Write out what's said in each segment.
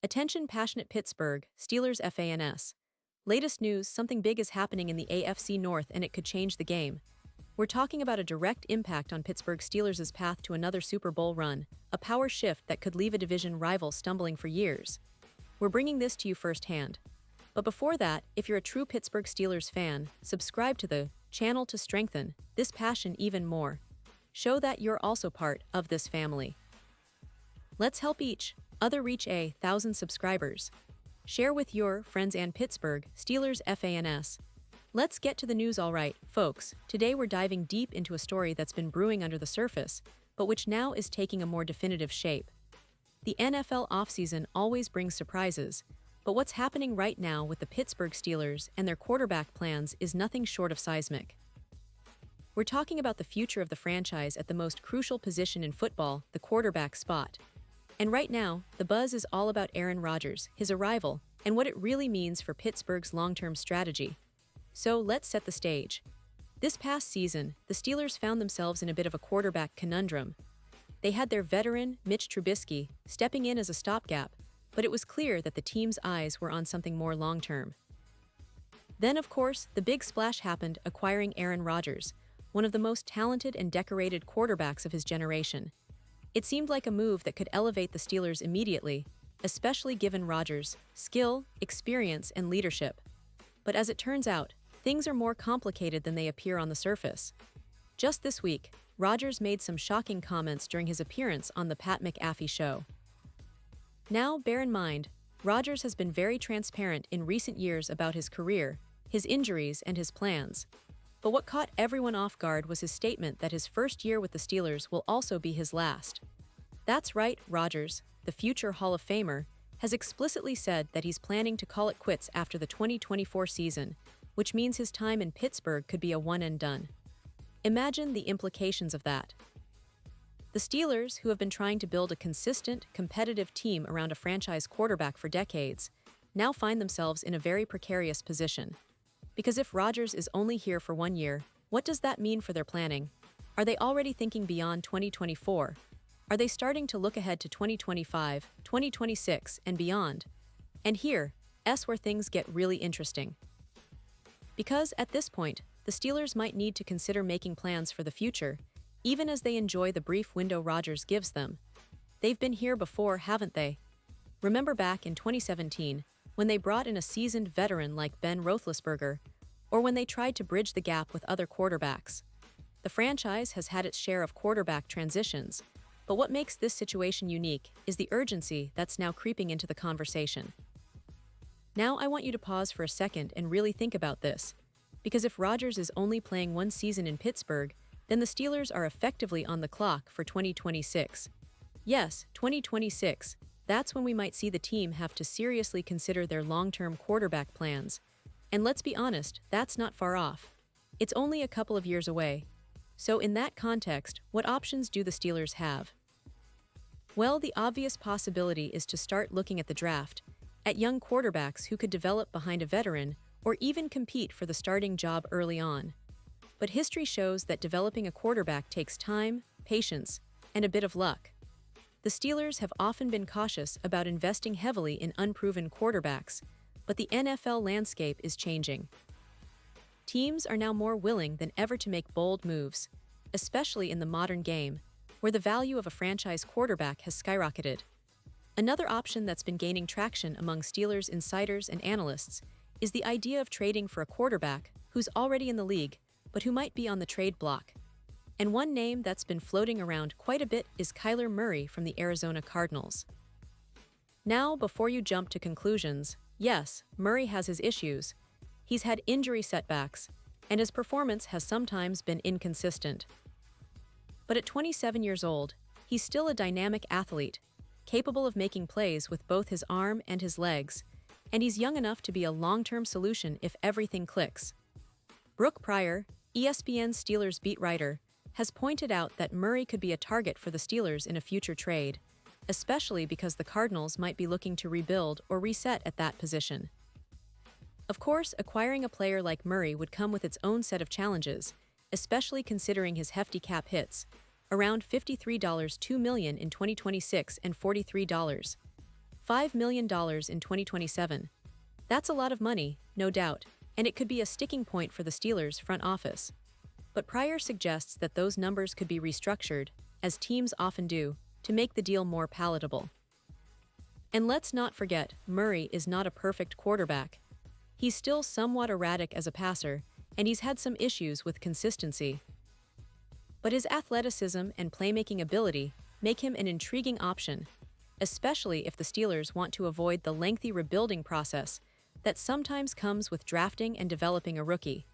Attention passionate Pittsburgh Steelers fans. Latest news, something big is happening in the AFC North and it could change the game. We're talking about a direct impact on Pittsburgh Steelers' path to another Super Bowl run, a power shift that could leave a division rival stumbling for years. We're bringing this to you firsthand. But before that, if you're a true Pittsburgh Steelers fan, subscribe to the channel to strengthen this passion even more. Show that you're also part of this family. Let's help each other reach 1,000 subscribers. Share with your friends and Pittsburgh Steelers fans. Let's get to the news. Alright, folks, today we're diving deep into a story that's been brewing under the surface, but which now is taking a more definitive shape. The NFL offseason always brings surprises, but what's happening right now with the Pittsburgh Steelers and their quarterback plans is nothing short of seismic. We're talking about the future of the franchise at the most crucial position in football, the quarterback spot. And right now, the buzz is all about Aaron Rodgers, his arrival, and what it really means for Pittsburgh's long-term strategy. So let's set the stage. This past season, the Steelers found themselves in a bit of a quarterback conundrum. They had their veteran, Mitch Trubisky, stepping in as a stopgap, but it was clear that the team's eyes were on something more long-term. Then, of course, the big splash happened, acquiring Aaron Rodgers, one of the most talented and decorated quarterbacks of his generation. It seemed like a move that could elevate the Steelers immediately, especially given Rodgers' skill, experience, and leadership. But as it turns out, things are more complicated than they appear on the surface. Just this week, Rodgers made some shocking comments during his appearance on the Pat McAfee show. Now, bear in mind, Rodgers has been very transparent in recent years about his career, his injuries, and his plans. But what caught everyone off guard was his statement that his first year with the Steelers will also be his last. That's right, Rodgers, the future Hall of Famer, has explicitly said that he's planning to call it quits after the 2024 season, which means his time in Pittsburgh could be a one-and-done. Imagine the implications of that. The Steelers, who have been trying to build a consistent, competitive team around a franchise quarterback for decades, now find themselves in a very precarious position. Because if Rodgers is only here for 1 year, what does that mean for their planning? Are they already thinking beyond 2024? Are they starting to look ahead to 2025, 2026, and beyond? And here's where things get really interesting. Because at this point, the Steelers might need to consider making plans for the future, even as they enjoy the brief window Rodgers gives them. They've been here before, haven't they? Remember back in 2017, when they brought in a seasoned veteran like Ben Roethlisberger, or when they tried to bridge the gap with other quarterbacks. The franchise has had its share of quarterback transitions, but what makes this situation unique is the urgency that's now creeping into the conversation. Now I want you to pause for a second and really think about this, because if Rodgers is only playing 1 season in Pittsburgh, then the Steelers are effectively on the clock for 2026. Yes, 2026. That's when we might see the team have to seriously consider their long-term quarterback plans. And let's be honest, that's not far off. It's only a couple of years away. So in that context, what options do the Steelers have? Well, the obvious possibility is to start looking at the draft, at young quarterbacks who could develop behind a veteran or even compete for the starting job early on. But history shows that developing a quarterback takes time, patience, and a bit of luck. The Steelers have often been cautious about investing heavily in unproven quarterbacks, but the NFL landscape is changing. Teams are now more willing than ever to make bold moves, especially in the modern game, where the value of a franchise quarterback has skyrocketed. Another option that's been gaining traction among Steelers insiders and analysts is the idea of trading for a quarterback who's already in the league, but who might be on the trade block. And one name that's been floating around quite a bit is Kyler Murray from the Arizona Cardinals. Now, before you jump to conclusions, yes, Murray has his issues. He's had injury setbacks, and his performance has sometimes been inconsistent. But at 27 years old, he's still a dynamic athlete, capable of making plays with both his arm and his legs, and he's young enough to be a long-term solution if everything clicks. Brooke Pryor, ESPN's Steelers beat writer, has pointed out that Murray could be a target for the Steelers in a future trade, especially because the Cardinals might be looking to rebuild or reset at that position. Of course, acquiring a player like Murray would come with its own set of challenges, especially considering his hefty cap hits, around $53 $2 million in 2026 and $43 $5 million in 2027. That's a lot of money, no doubt, and it could be a sticking point for the Steelers' front office. But Pryor suggests that those numbers could be restructured, as teams often do, to make the deal more palatable. And let's not forget, Murray is not a perfect quarterback. He's still somewhat erratic as a passer, and he's had some issues with consistency. But his athleticism and playmaking ability make him an intriguing option, especially if the Steelers want to avoid the lengthy rebuilding process that sometimes comes with drafting and developing a rookie.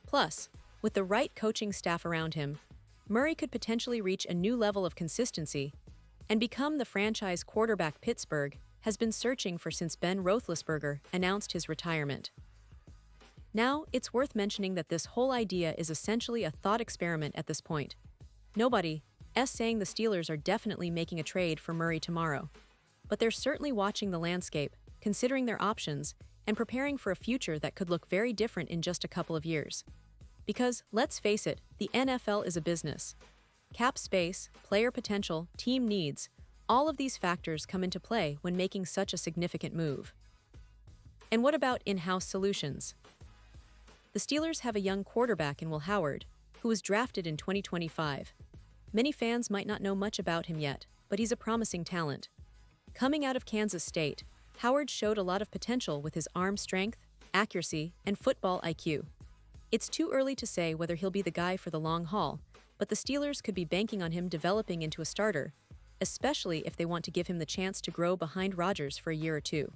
Plus, with the right coaching staff around him, Murray could potentially reach a new level of consistency and become the franchise quarterback Pittsburgh has been searching for since Ben Roethlisberger announced his retirement. Now, it's worth mentioning that this whole idea is essentially a thought experiment at this point. Nobody's saying the Steelers are definitely making a trade for Murray tomorrow, but they're certainly watching the landscape, considering their options, and preparing for a future that could look very different in just a couple of years. Because, let's face it, the NFL is a business. Cap space, player potential, team needs, all of these factors come into play when making such a significant move. And what about in-house solutions? The Steelers have a young quarterback in Will Howard, who was drafted in 2025. Many fans might not know much about him yet, but he's a promising talent. Coming out of Kansas State, Howard showed a lot of potential with his arm strength, accuracy, and football IQ. It's too early to say whether he'll be the guy for the long haul, but the Steelers could be banking on him developing into a starter, especially if they want to give him the chance to grow behind Rodgers for a year or two.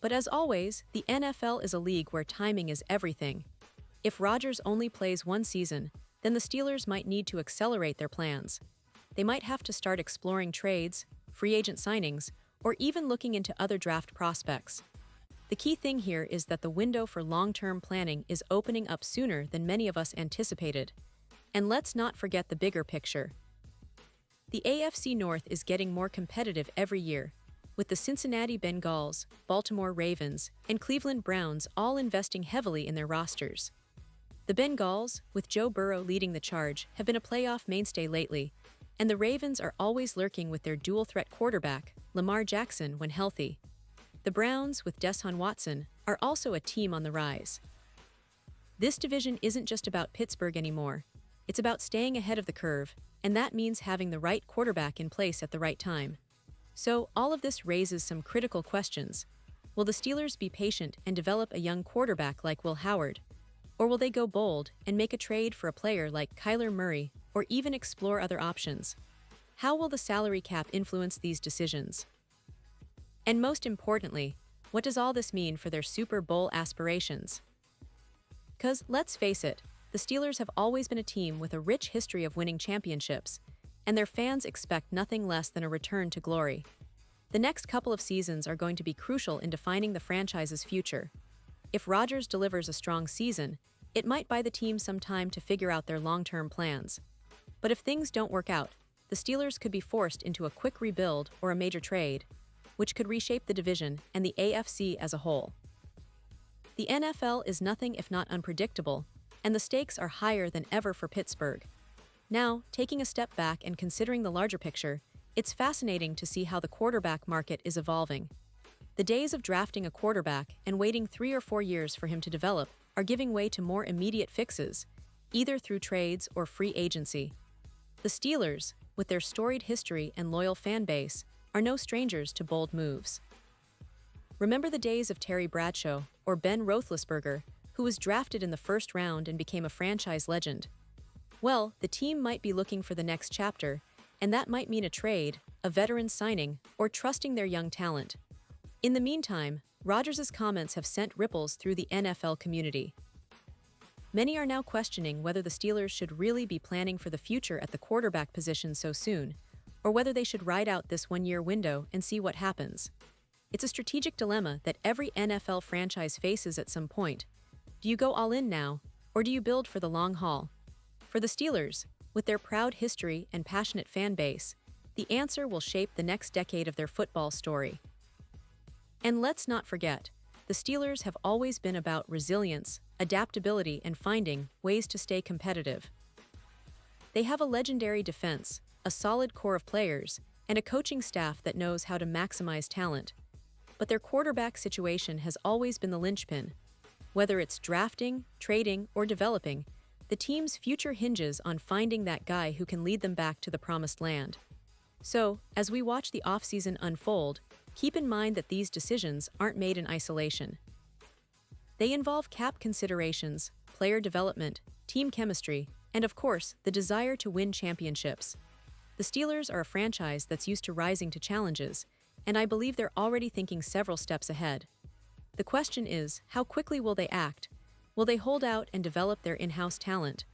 But as always, the NFL is a league where timing is everything. If Rodgers only plays one season, then the Steelers might need to accelerate their plans. They might have to start exploring trades, free agent signings, or even looking into other draft prospects. The key thing here is that the window for long-term planning is opening up sooner than many of us anticipated. And let's not forget the bigger picture. The AFC North is getting more competitive every year, with the Cincinnati Bengals, Baltimore Ravens, and Cleveland Browns all investing heavily in their rosters. The Bengals, with Joe Burrow leading the charge, have been a playoff mainstay lately, and the Ravens are always lurking with their dual-threat quarterback, Lamar Jackson, when healthy. The Browns, with Deshaun Watson, are also a team on the rise. This division isn't just about Pittsburgh anymore. It's about staying ahead of the curve, and that means having the right quarterback in place at the right time. So, all of this raises some critical questions. Will the Steelers be patient and develop a young quarterback like Will Howard? Or will they go bold and make a trade for a player like Kyler Murray, or even explore other options? How will the salary cap influence these decisions? And most importantly, what does all this mean for their Super Bowl aspirations? 'Cause let's face it, the Steelers have always been a team with a rich history of winning championships, and their fans expect nothing less than a return to glory. The next couple of seasons are going to be crucial in defining the franchise's future. If Rodgers delivers a strong season, it might buy the team some time to figure out their long-term plans. But if things don't work out, the Steelers could be forced into a quick rebuild or a major trade, which could reshape the division and the AFC as a whole. The NFL is nothing if not unpredictable, and the stakes are higher than ever for Pittsburgh. Now, taking a step back and considering the larger picture, it's fascinating to see how the quarterback market is evolving. The days of drafting a quarterback and waiting 3 or 4 years for him to develop are giving way to more immediate fixes, either through trades or free agency. The Steelers, with their storied history and loyal fan base, are no strangers to bold moves. Remember the days of Terry Bradshaw or Ben Roethlisberger, who was drafted in the first round and became a franchise legend? Well, the team might be looking for the next chapter, and that might mean a trade, a veteran signing, or trusting their young talent. In the meantime, Rodgers' comments have sent ripples through the NFL community. Many are now questioning whether the Steelers should really be planning for the future at the quarterback position so soon, or whether they should ride out this one-year window and see what happens. It's a strategic dilemma that every NFL franchise faces at some point. Do you go all in now, or do you build for the long haul? For the Steelers, with their proud history and passionate fan base, the answer will shape the next decade of their football story. And let's not forget, the Steelers have always been about resilience, adaptability, and finding ways to stay competitive. They have a legendary defense, a solid core of players, and a coaching staff that knows how to maximize talent. But their quarterback situation has always been the linchpin. Whether it's drafting, trading, or developing, the team's future hinges on finding that guy who can lead them back to the promised land. So, as we watch the offseason unfold, keep in mind that these decisions aren't made in isolation. They involve cap considerations, player development, team chemistry, and of course, the desire to win championships. The Steelers are a franchise that's used to rising to challenges, and I believe they're already thinking several steps ahead. The question is, how quickly will they act? Will they hold out and develop their in-house talent?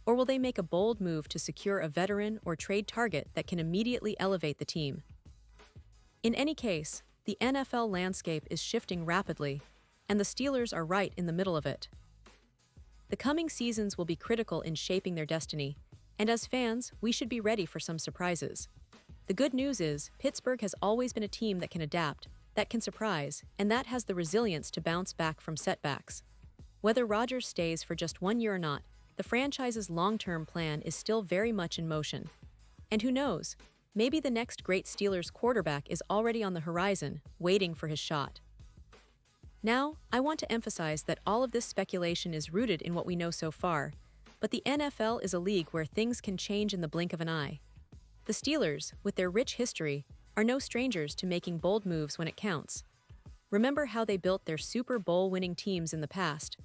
Or will they make a bold move to secure a veteran or trade target that can immediately elevate the team? In any case, the NFL landscape is shifting rapidly, and the Steelers are right in the middle of it. The coming seasons will be critical in shaping their destiny, and as fans, we should be ready for some surprises. The good news is, Pittsburgh has always been a team that can adapt, that can surprise, and that has the resilience to bounce back from setbacks. Whether Rodgers stays for just 1 year or not, the franchise's long-term plan is still very much in motion. And who knows, maybe the next great Steelers quarterback is already on the horizon, waiting for his shot. Now, I want to emphasize that all of this speculation is rooted in what we know so far, but the NFL is a league where things can change in the blink of an eye. The Steelers, with their rich history, are no strangers to making bold moves when it counts. Remember how they built their Super Bowl-winning teams in the past?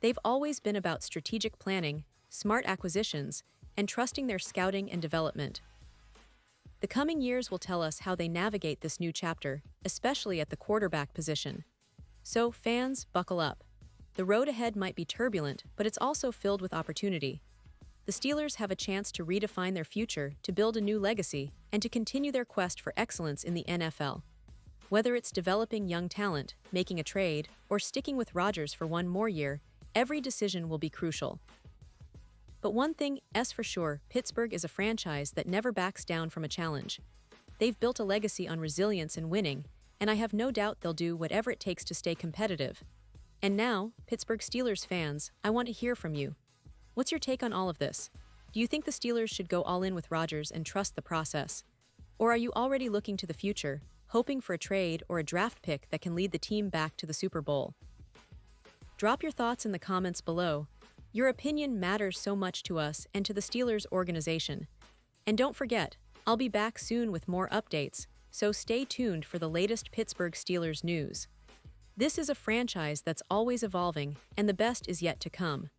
They've always been about strategic planning, smart acquisitions, and trusting their scouting and development. The coming years will tell us how they navigate this new chapter, especially at the quarterback position. So, fans, buckle up. The road ahead might be turbulent, but it's also filled with opportunity. The Steelers have a chance to redefine their future, to build a new legacy, and to continue their quest for excellence in the NFL. Whether it's developing young talent, making a trade, or sticking with Rodgers for 1 more year, every decision will be crucial. But one thing is for sure, Pittsburgh is a franchise that never backs down from a challenge. They've built a legacy on resilience and winning, and I have no doubt they'll do whatever it takes to stay competitive. And now, Pittsburgh Steelers fans, I want to hear from you. What's your take on all of this? Do you think the Steelers should go all in with Rodgers and trust the process? Or are you already looking to the future, hoping for a trade or a draft pick that can lead the team back to the Super Bowl? Drop your thoughts in the comments below. Your opinion matters so much to us and to the Steelers organization. And don't forget, I'll be back soon with more updates, so stay tuned for the latest Pittsburgh Steelers news. This is a franchise that's always evolving, and the best is yet to come.